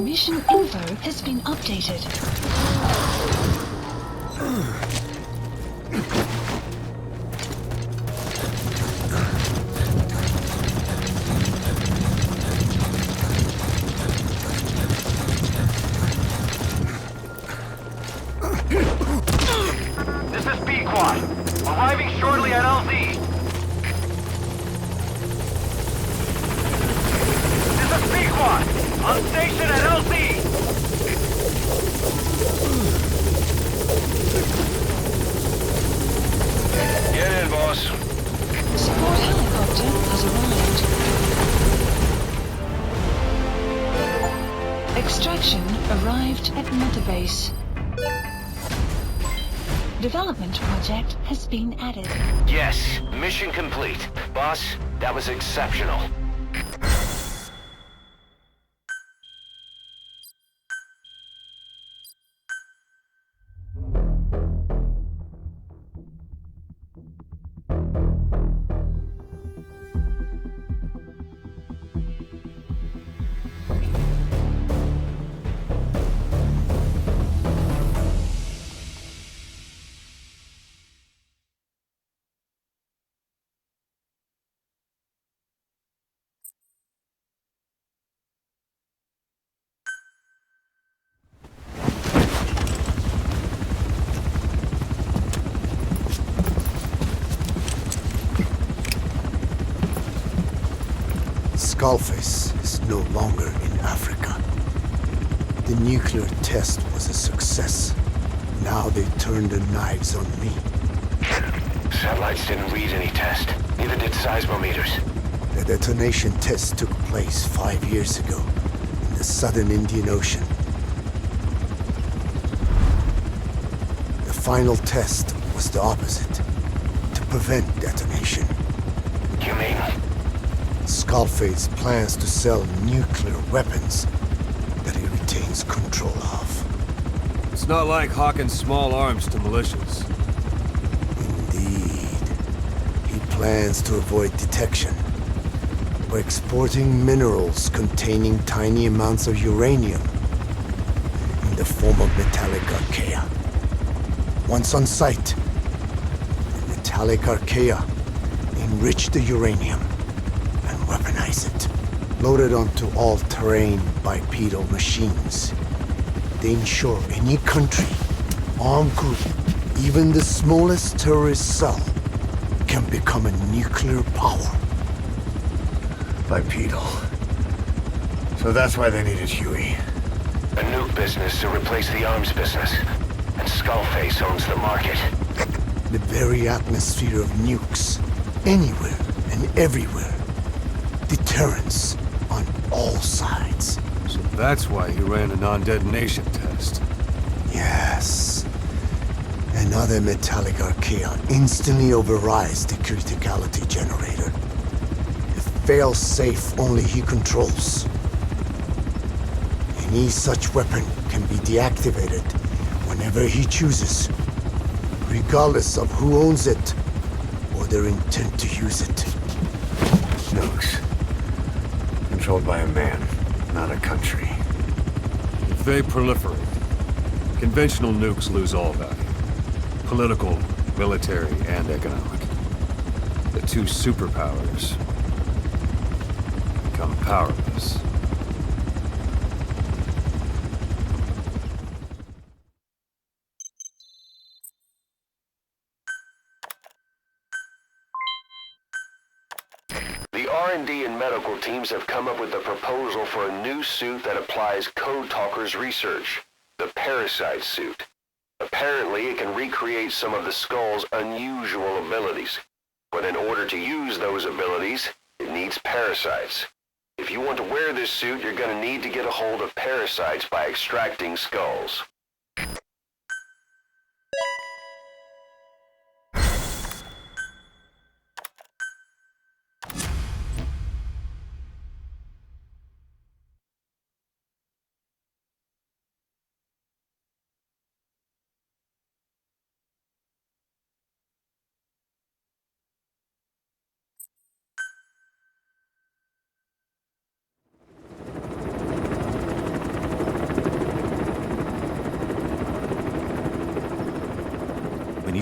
Mission info has been updated. This is B-Quad. Arriving shortly at LZ. This is B-Quad. On station at LZ. Get in, boss. Support helicopter has arrived. Extraction arrived at Mother Base. Development project has been added. Yes, mission complete. Boss, that was exceptional. Skullface is no longer in Africa. The nuclear test was a success. Now they turned their knives on me. Satellites didn't read any test. Neither did seismometers. The detonation test took place 5 years ago in the southern Indian Ocean. The final test was the opposite, to prevent detonation. You mean? Skullface plans to sell nuclear weapons that he retains control of. It's not like hawking small arms to militias. Indeed. He plans to avoid detection by exporting minerals containing tiny amounts of uranium in the form of metallic archaea. Once on site, the metallic archaea enrich the uranium and weaponize it. Loaded onto all-terrain bipedal machines. They ensure any country, armed group, even the smallest terrorist cell, can become a nuclear power. Bipedal. So that's why they needed Huey. A nuke business to replace the arms business. And Skullface owns the market. The very atmosphere of nukes, anywhere and everywhere. Deterrence on all sides. So that's why he ran a non-detonation test. Yes. Another metallic archaea instantly overrides the criticality generator. A fail-safe only he controls. Any such weapon can be deactivated whenever he chooses, regardless of who owns it or their intent to use it. Nukes. Controlled by a man, not a country. If they proliferate, conventional nukes lose all value. Political, military, and economic. The two superpowers become powerless. The R&D and medical teams have come up with a proposal for a new suit that applies Code Talker's research, the Parasite suit. Apparently, it can recreate some of the Skull's unusual abilities. But in order to use those abilities, it needs parasites. If you want to wear this suit, you're going to need to get a hold of parasites by extracting skulls.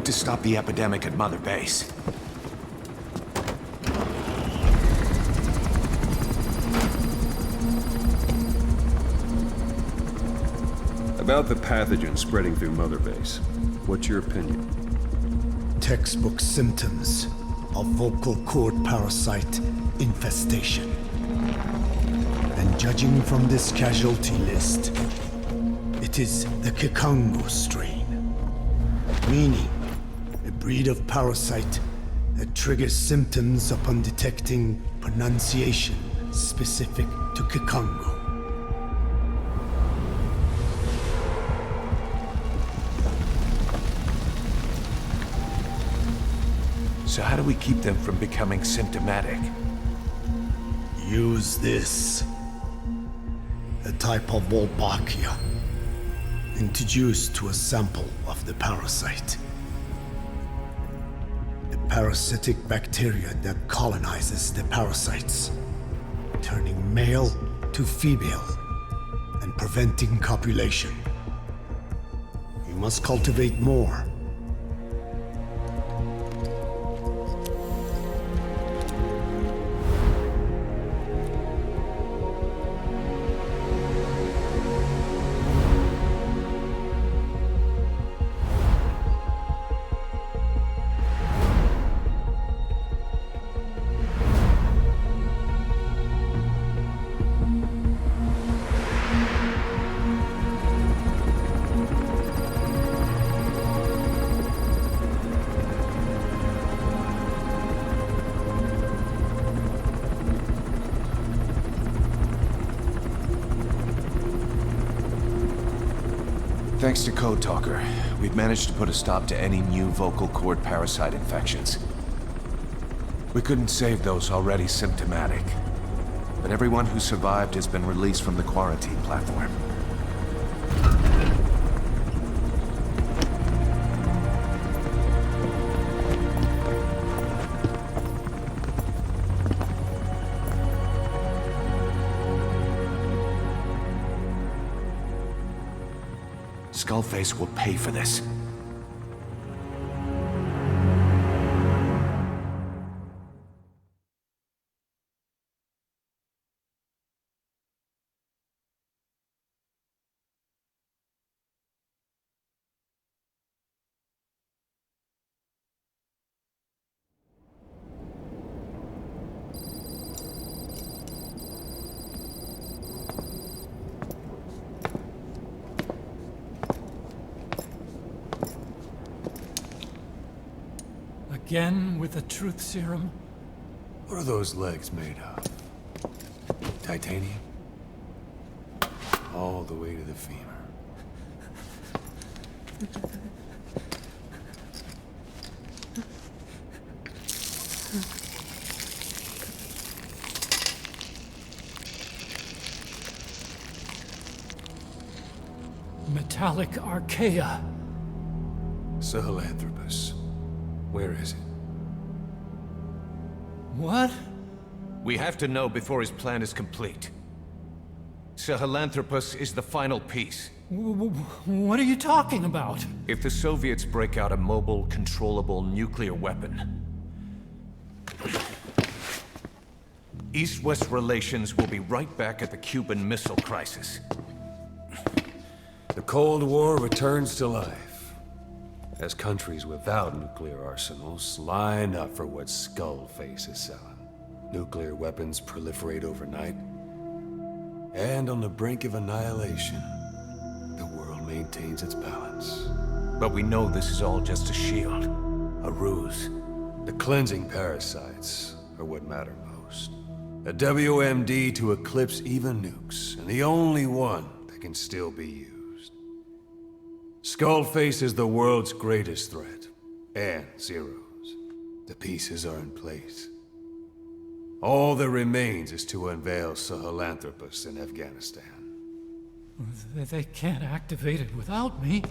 need to stop the epidemic at Mother Base. About the pathogen spreading through Mother Base, what's your opinion? Textbook symptoms of vocal cord parasite infestation. And judging from this casualty list, it is the Kikongo strain, meaning a breed of parasite that triggers symptoms upon detecting pronunciation specific to Kikongo. So how do we keep them from becoming symptomatic? Use this. A type of Wolbachia, introduced to a sample of the parasite. A parasitic bacteria that colonizes the parasites, turning male to female and preventing copulation. You must cultivate more. Thanks to Code Talker, we've managed to put a stop to any new vocal cord parasite infections. We couldn't save those already symptomatic, but everyone who survived has been released from the quarantine platform. Skullface will pay for this. Again with the truth serum? What are those legs made of? Titanium? All the way to the femur. Metallic archaea. Sahelanthropus. Where is it? What? We have to know before his plan is complete. Sahelanthropus is the final piece. What are you talking about? If the Soviets break out a mobile, controllable nuclear weapon, East-West relations will be right back at the Cuban Missile Crisis. The Cold War returns to life as countries without nuclear arsenals line up for what Skullface is selling. Nuclear weapons proliferate overnight, and on the brink of annihilation, the world maintains its balance. But we know this is all just a shield, a ruse. The cleansing parasites are what matter most. A WMD to eclipse even nukes, and the only one that can still be used. Skullface is the world's greatest threat, and Zero's. The pieces are in place. All that remains is to unveil Sahelanthropus in Afghanistan. They can't activate it without me.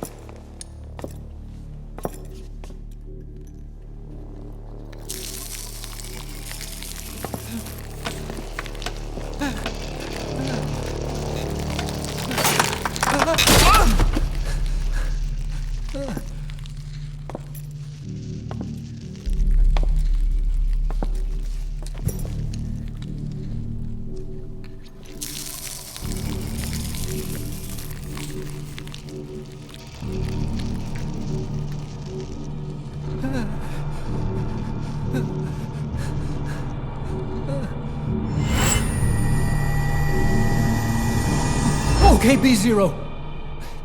Okay, B-Zero.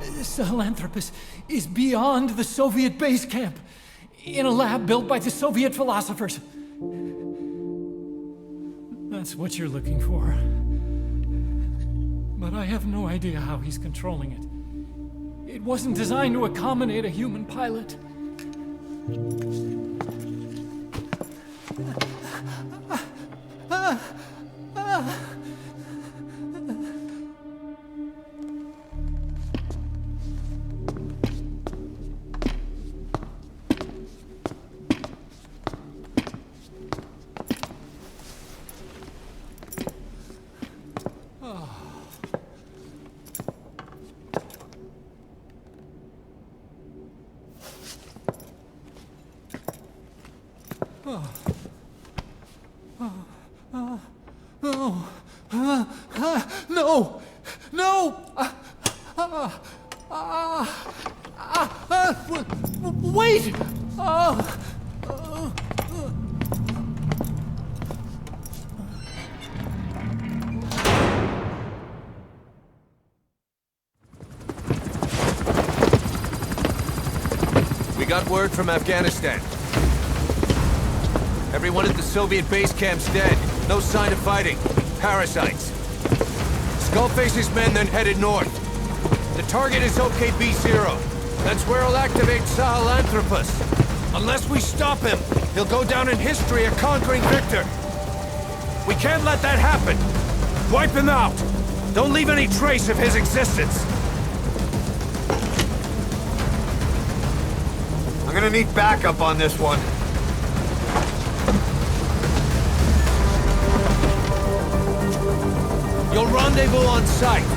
Sahelanthropus is beyond the Soviet base camp, in a lab built by the Soviet philosophers. That's what you're looking for. But I have no idea how he's controlling it. It wasn't designed to accommodate a human pilot. No! No! Wait! We got word from Afghanistan. Everyone at the Soviet base camp's dead. No sign of fighting. Parasites. Skullface's men then headed north. The target is OKB-0. That's where he'll activate Sahelanthropus. Unless we stop him, he'll go down in history a conquering victor. We can't let that happen. Wipe him out. Don't leave any trace of his existence. I'm gonna need backup on this one. You'll rendezvous on site.